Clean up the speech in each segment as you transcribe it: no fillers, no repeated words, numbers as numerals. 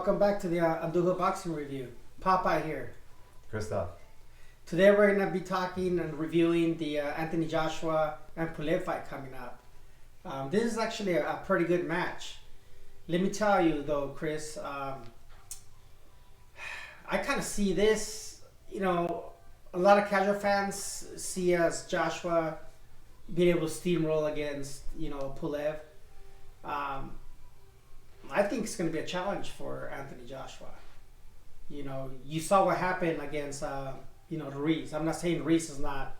welcome back to the Anduja Boxing Review. Popeye here. Christoph. Today we're going to be talking and reviewing the Anthony Joshua and Pulev fight coming up. This is actually a pretty good match. Let me tell you though, Chris, I kind of see this, a lot of casual fans see as Joshua being able to steamroll against, Pulev. I think it's going to be a challenge for Anthony Joshua. You saw what happened against, Ruiz. I'm not saying Ruiz is not,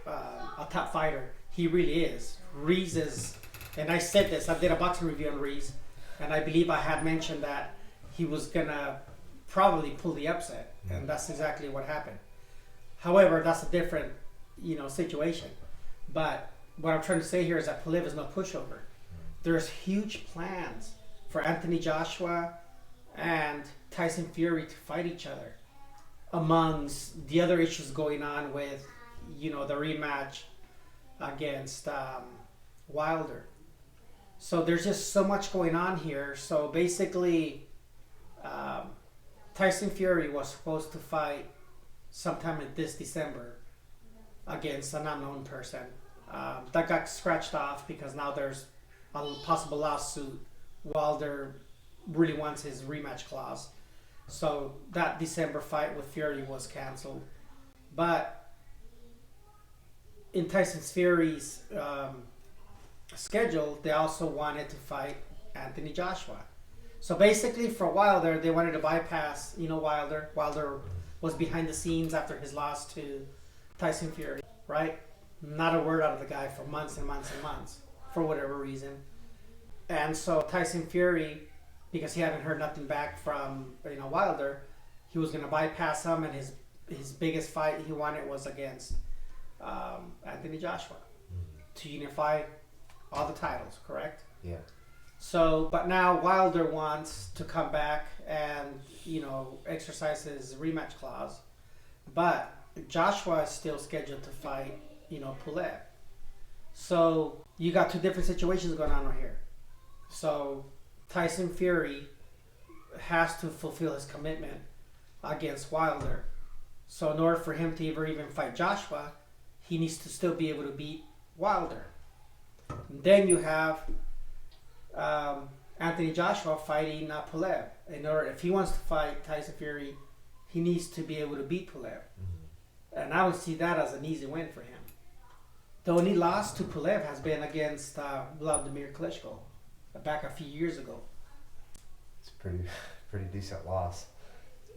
a top fighter. He really is. Ruiz is, and I said this, I did a boxing review on Ruiz, and I believe I had mentioned that he was going to probably pull the upset, and that's exactly what happened. However, that's a different, situation. But what I'm trying to say here is that Pulev is no pushover. There's huge plans for Anthony Joshua and Tyson Fury to fight each other, amongst the other issues going on with, the rematch against Wilder. So there's just so much going on here. So basically, Tyson Fury was supposed to fight sometime in this December against an unknown person. That got scratched off because now there's a possible lawsuit. Wilder really wants his rematch clause. So that December fight with Fury was canceled. But in Tyson Fury's schedule, they also wanted to fight Anthony Joshua. So basically for a while there, they wanted to bypass, Wilder. Wilder was behind the scenes after his loss to Tyson Fury, right? Not a word out of the guy for months and months and months, for whatever reason. And so Tyson Fury, because he hadn't heard nothing back from Wilder, he was going to bypass him, and his biggest fight he wanted was against Anthony Joshua to unify all the titles, correct? Yeah. So, but now Wilder wants to come back and, exercise his rematch clause. But Joshua is still scheduled to fight, Pulev. So you got two different situations going on right here. So Tyson Fury has to fulfill his commitment against Wilder. So in order for him to even fight Joshua, he needs to still be able to beat Wilder. And then you have Anthony Joshua fighting Pulev. If he wants to fight Tyson Fury, he needs to be able to beat Pulev. And I don't see that as an easy win for him. The only loss to Pulev has been against Vladimir Klitschko back a few years ago. It's a pretty decent loss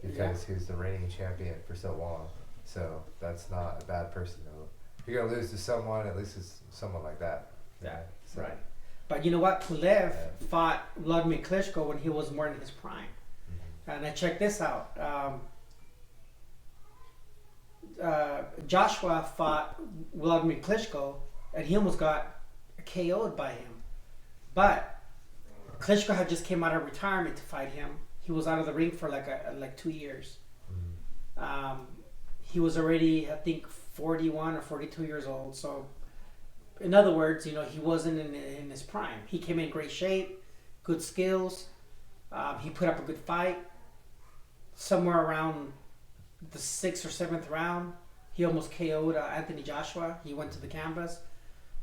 because he was the reigning champion for so long. So that's not a bad person though. If you're gonna lose to someone, at least it's someone like that. Yeah, so. Right. But you know what? Pulev fought Vladimir Klitschko when he was more in his prime. And I checked this out. Joshua fought Vladimir Klitschko, and he almost got KO'd by him. But Klitschko had just came out of retirement to fight him. He was out of the ring for like 2 years. He was already, I think, 41 or 42 years old. So, in other words, he wasn't in his prime. He came in great shape, good skills. He put up a good fight. Somewhere around the 6th or 7th round, he almost KO'd Anthony Joshua. He went to the canvas.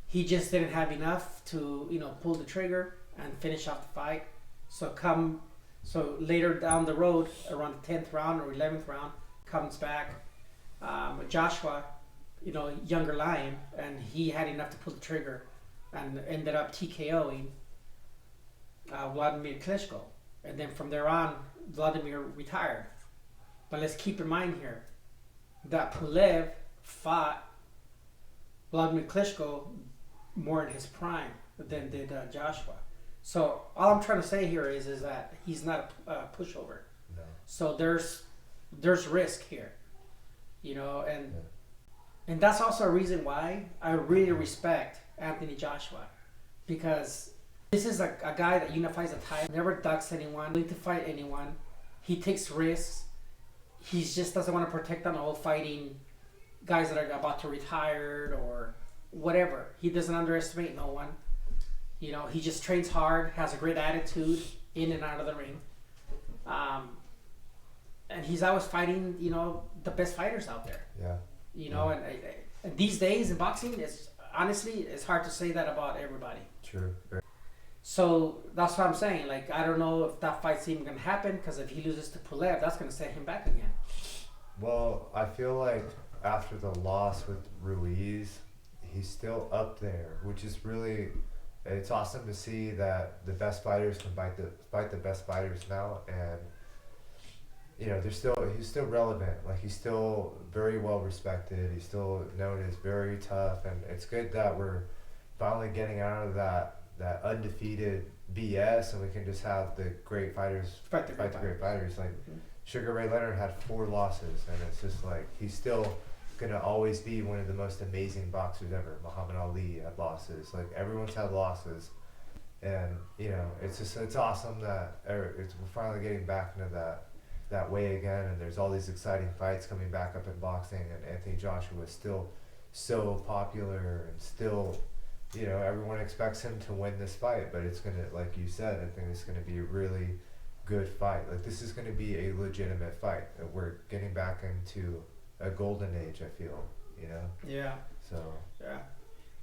He just didn't have enough to, pull the trigger and finish off the fight. So later down the road, around the 10th round or 11th round, comes back. Joshua, younger lion, and he had enough to pull the trigger and ended up TKOing Vladimir Klitschko. And then from there on, Vladimir retired. But let's keep in mind here that Pulev fought Vladimir Klitschko more in his prime than did Joshua. So all I'm trying to say here is that he's not a pushover. No. So there's risk here, and that's also a reason why I really respect Anthony Joshua, because this is a guy that unifies a title, never ducks anyone, willing to fight anyone. He takes risks. He just doesn't want to protect on all fighting guys that are about to retire or whatever. He doesn't underestimate no one. He just trains hard, has a great attitude, in and out of the ring. And he's always fighting, you know, the best fighters out there. Yeah. You know, and these days in boxing, it's honestly, it's hard to say that about everybody. True. So that's what I'm saying. Like, I don't know if that fight's even going to happen, because if he loses to Pulev, that's going to set him back again. Well, I feel like after the loss with Ruiz, he's still up there, which is really, it's awesome to see that the best fighters can fight the best fighters now, and you know, he's still relevant. Like, he's still very well respected. He's still known as very tough, and it's good that we're finally getting out of that undefeated BS, and we can just have the great fighters fight the great fighters. Like, Sugar Ray Leonard had 4 losses, and it's just like, he's still gonna always be one of the most amazing boxers ever. Muhammad Ali had losses. Like, everyone's had losses, and you know, it's awesome that we're finally getting back into that way again, and there's all these exciting fights coming back up in boxing, and Anthony Joshua is still so popular, and still, you know, everyone expects him to win this fight, but it's gonna, like you said, I think it's gonna be a really good fight. Like, this is gonna be a legitimate fight. We're getting back into a golden age, I feel, you know? Yeah. So. Yeah.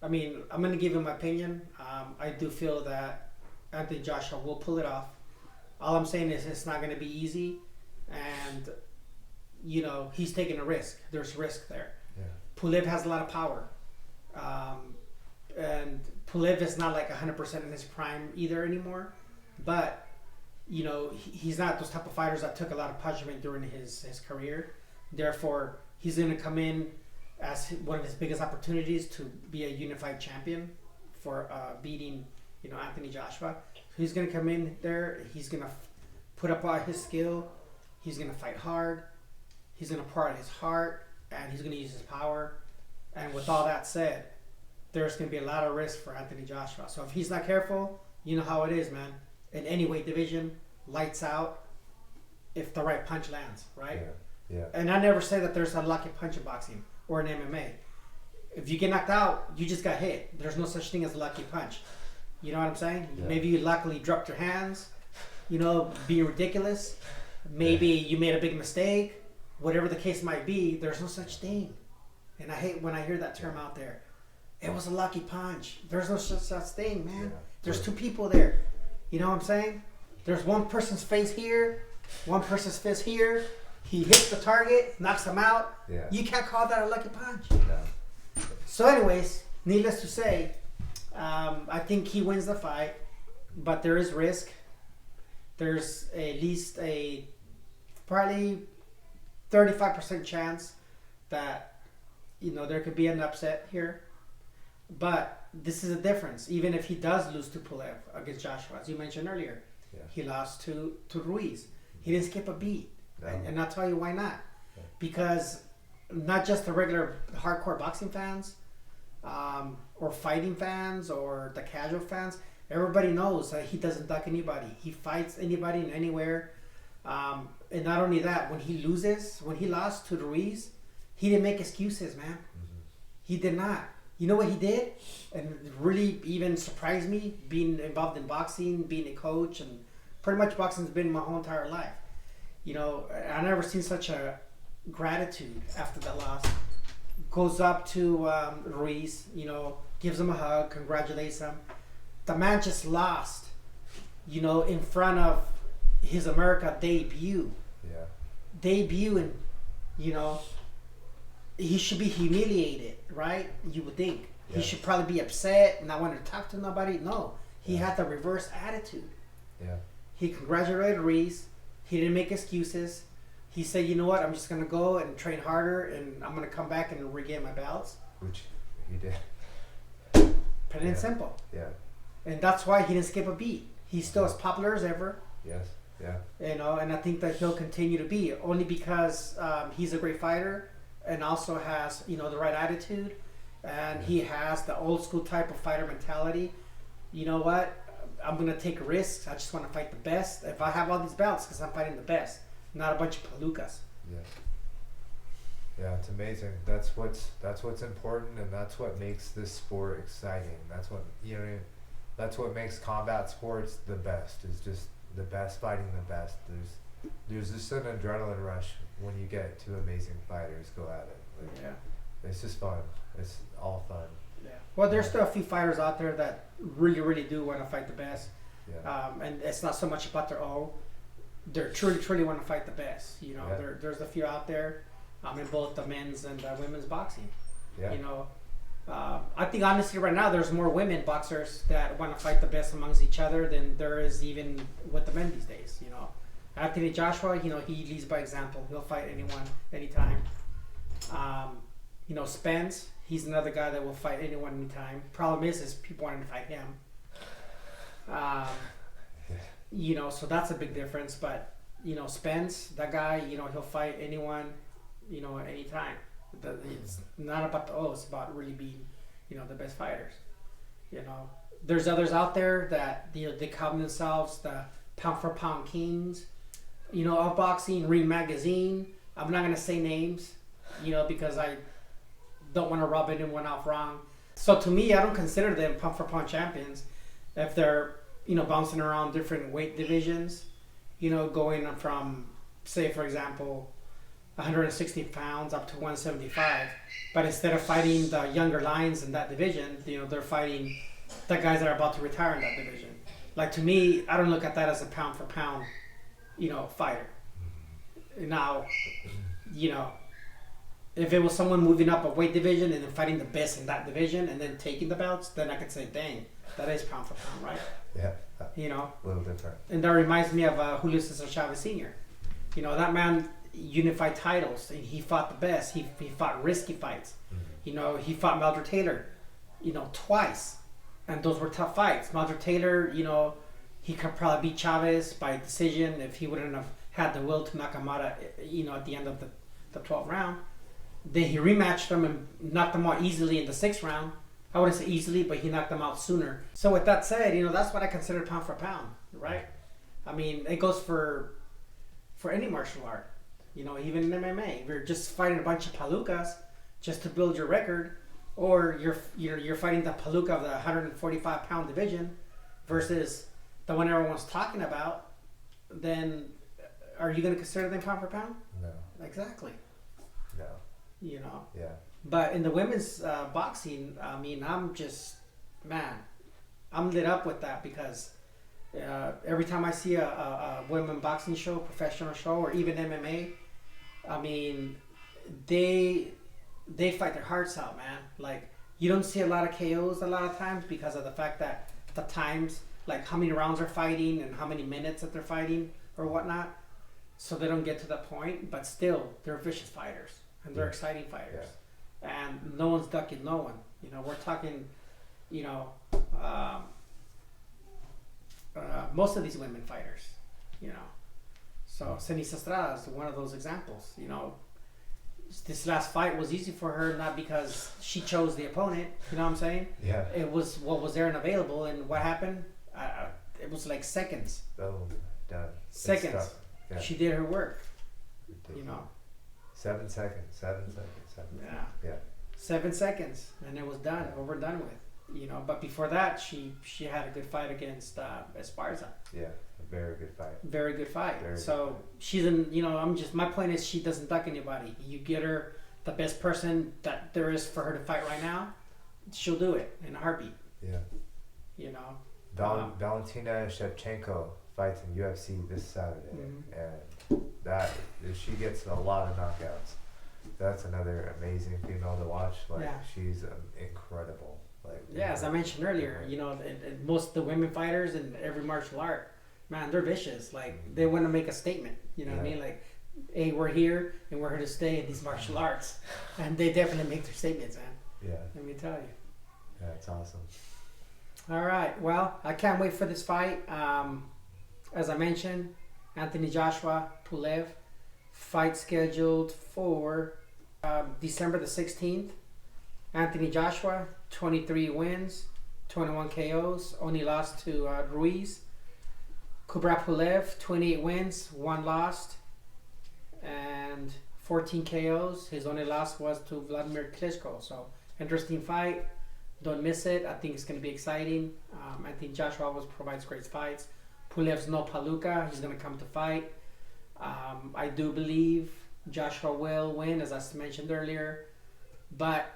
I mean, I'm going to give him my opinion. I do feel that Anthony Joshua will pull it off. All I'm saying is it's not going to be easy, and, you know, he's taking a risk. There's risk there. Yeah. Pulev has a lot of power. And Pulev is not like 100% in his prime either anymore. But, you know, he's not those type of fighters that took a lot of punishment during his career. Therefore, he's going to come in as one of his biggest opportunities to be a unified champion for beating, you know, Anthony Joshua. So he's going to come in there. He's going to put up all his skill. He's going to fight hard. He's going to pour out his heart, and he's going to use his power. And with all that said, there's going to be a lot of risk for Anthony Joshua. So if he's not careful, you know how it is, man. In any weight division, lights out if the right punch lands, right? Yeah. And I never say that there's a lucky punch in boxing or in MMA. If you get knocked out, you just got hit. There's no such thing as a lucky punch. You know what I'm saying? Yeah. Maybe you luckily dropped your hands, you know, being ridiculous. Maybe you made a big mistake. Whatever the case might be, there's no such thing. And I hate when I hear that term out there. It was a lucky punch. There's no such thing, man. Yeah. There's 2 people there. You know what I'm saying? There's one person's face here, one person's fist here. He hits the target, knocks him out. Yeah. You can't call that a lucky punch. No. So anyways, needless to say, I think he wins the fight, but there is risk. There's at least a probably 35% chance that, you know, there could be an upset here. But this is a difference. Even if he does lose to Pulev against Joshua, as you mentioned earlier, he lost to Ruiz. He didn't skip a beat. No. And I'll tell you why not. Because not just the regular hardcore boxing fans, or fighting fans, or the casual fans, everybody knows that he doesn't duck anybody. He fights anybody and anywhere. And not only that, when he lost to Ruiz, he didn't make excuses, man. Mm-hmm. He did not. You know what he did? And it really even surprised me, being involved in boxing, being a coach, and pretty much boxing's been my whole entire life. You know, I never seen such a gratitude after that loss. Goes up to Ruiz, you know, gives him a hug, congratulates him. The man just lost, you know, in front of his America debut. Yeah. Debuting, you know, he should be humiliated, right? You would think. Yeah. He should probably be upset, not want to talk to nobody. No, he had the reverse attitude. Yeah. He congratulated Ruiz. He didn't make excuses. He said, you know what, I'm just going to go and train harder, and I'm going to come back and regain my belts. Which he did. Plain and simple. Yeah. And that's why he didn't skip a beat. He's still as popular as ever. Yes. Yeah. You know, and I think that he'll continue to be, only because he's a great fighter and also has, you know, the right attitude, and he has the old school type of fighter mentality. You know what? I'm going to take risks. I just want to fight the best. If I have all these belts, because I'm fighting the best, not a bunch of palookas. Yeah. Yeah, it's amazing. That's what's important, and that's what makes this sport exciting. That's what, you know, that's what makes combat sports the best, is just the best fighting the best. There's just an adrenaline rush when you get two amazing fighters go at it. Like, Yeah. it's just fun. It's all fun. Yeah. Well, there's still a few fighters out there that really, really do want to fight the best. Yeah. And it's not so much about their own. They're truly want to fight the best. You know, Yeah. there's a few out there, in both the men's and women's boxing. Yeah. You know, I think honestly right now there's more women boxers that want to fight the best amongst each other than there is even with the men these days. You know, Anthony Joshua, you know, he leads by example. He'll fight anyone, anytime. You know, Spence, he's another guy that will fight anyone, anytime. Problem is people wanting to fight him. You know, so that's a big difference. But you know, Spence, that guy, you know, he'll fight anyone, you know, anytime. It's not about the it's about really being, you know, the best fighters. You know, there's others out there that, you know, they call themselves the pound for pound kings, you know, of boxing. Ring Magazine. I'm not gonna say names, you know, because I don't want to rub anyone off wrong. So to me, I don't consider them pound for pound champions if they're, you know, bouncing around different weight divisions, you know, going from, say for example, 160 pounds up to 175, but instead of fighting the younger lions in that division, you know, they're fighting the guys that are about to retire in that division. Like, to me, I don't look at that as a pound for pound, you know, fighter. Now, you know, if it was someone moving up a weight division and then fighting the best in that division and then taking the belts, then I could say, dang, that is pound for pound, right? Yeah. You know, A little different. and that reminds me of Julio Cesar Chavez Sr. You know, that man unified titles, and he fought the best. He fought risky fights. You know, he fought Meldred Taylor, you know, twice, and those were tough fights. Meldred Taylor, you know, he could probably beat Chavez by decision if he wouldn't have had the will to knock him out, you know, at the end of the 12th round. Then he rematched him and knocked him out easily in the 6th round. I wouldn't say easily, but he knocked him out sooner. So with that said, you know, that's what I consider pound for pound, right? I mean, it goes for any martial art. You know, even in MMA, if you're just fighting a bunch of palookas just to build your record, or you're fighting the palooka of the 145 pound division versus the one everyone's talking about, then are you going to consider them pound for pound? No. Exactly. No. You know. Yeah. But in the women's boxing, I mean, I'm lit up with that because every time I see a women boxing show, professional show, or even MMA, I mean, they fight their hearts out, man. Like, you don't see a lot of KOs a lot of times because of the fact that the times, like how many rounds they're fighting and how many minutes that they're fighting or whatnot, so they don't get to that point. But still, they're vicious fighters and they're exciting fighters, and no one's ducking no one. You know, we're talking, you know, most of these women fighters, you know. So Cenis Estrada is one of those examples. You know, this last fight was easy for her, not because she chose the opponent. You know what I'm saying? Yeah. It was what was there and available, and what happened? It was like seconds. Boom. Done. Seconds. Yeah. She did her work. Ridiculous. You know. 7 seconds. 7 seconds. 7 Yeah. Yeah. 7 seconds, and it was done. Over and done with. You know, but before that, she had a good fight against Esparza. Yeah. A very good fight. Very good fight. Very good So fight. she's in. You know, my point is she doesn't duck anybody. You get her the best person that there is for her to fight right now, she'll do it in a heartbeat. Yeah. You know. Valentina Shevchenko fights in UFC this Saturday, Mm-hmm. and that she gets a lot of knockouts. That's another amazing female to watch. Like, Yeah. she's incredible. Like, Yeah, as I mentioned earlier, you know, and most of the women fighters in every martial art, man, they're vicious. Like, they want to make a statement. You know what I mean? Like, hey, we're here and we're here to stay in these martial arts, and they definitely make their statements, man. Yeah. Let me tell you. Yeah, it's awesome. All right. Well, I can't wait for this fight. As I mentioned, Anthony Joshua Pulev fight scheduled for December the 16th. Anthony Joshua, 23 wins, 21 KOs, only lost to Ruiz. Kubrat Pulev, 28 wins, 1 loss, and 14 KOs. His only loss was to Vladimir Klitschko. So, interesting fight. Don't miss it. I think it's going to be exciting. Anthony Joshua always provides great fights. Pulev's no Paluca. He's gonna come to fight. I do believe Joshua will win, as I mentioned earlier, but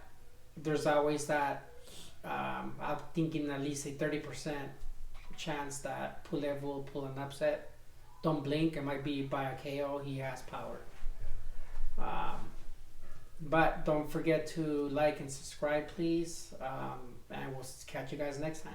there's always that. I'm thinking at least a 30% chance that Pulev will pull an upset. Don't blink. It might be by a KO. He has power. But don't forget to like and subscribe, please. And we'll catch you guys next time.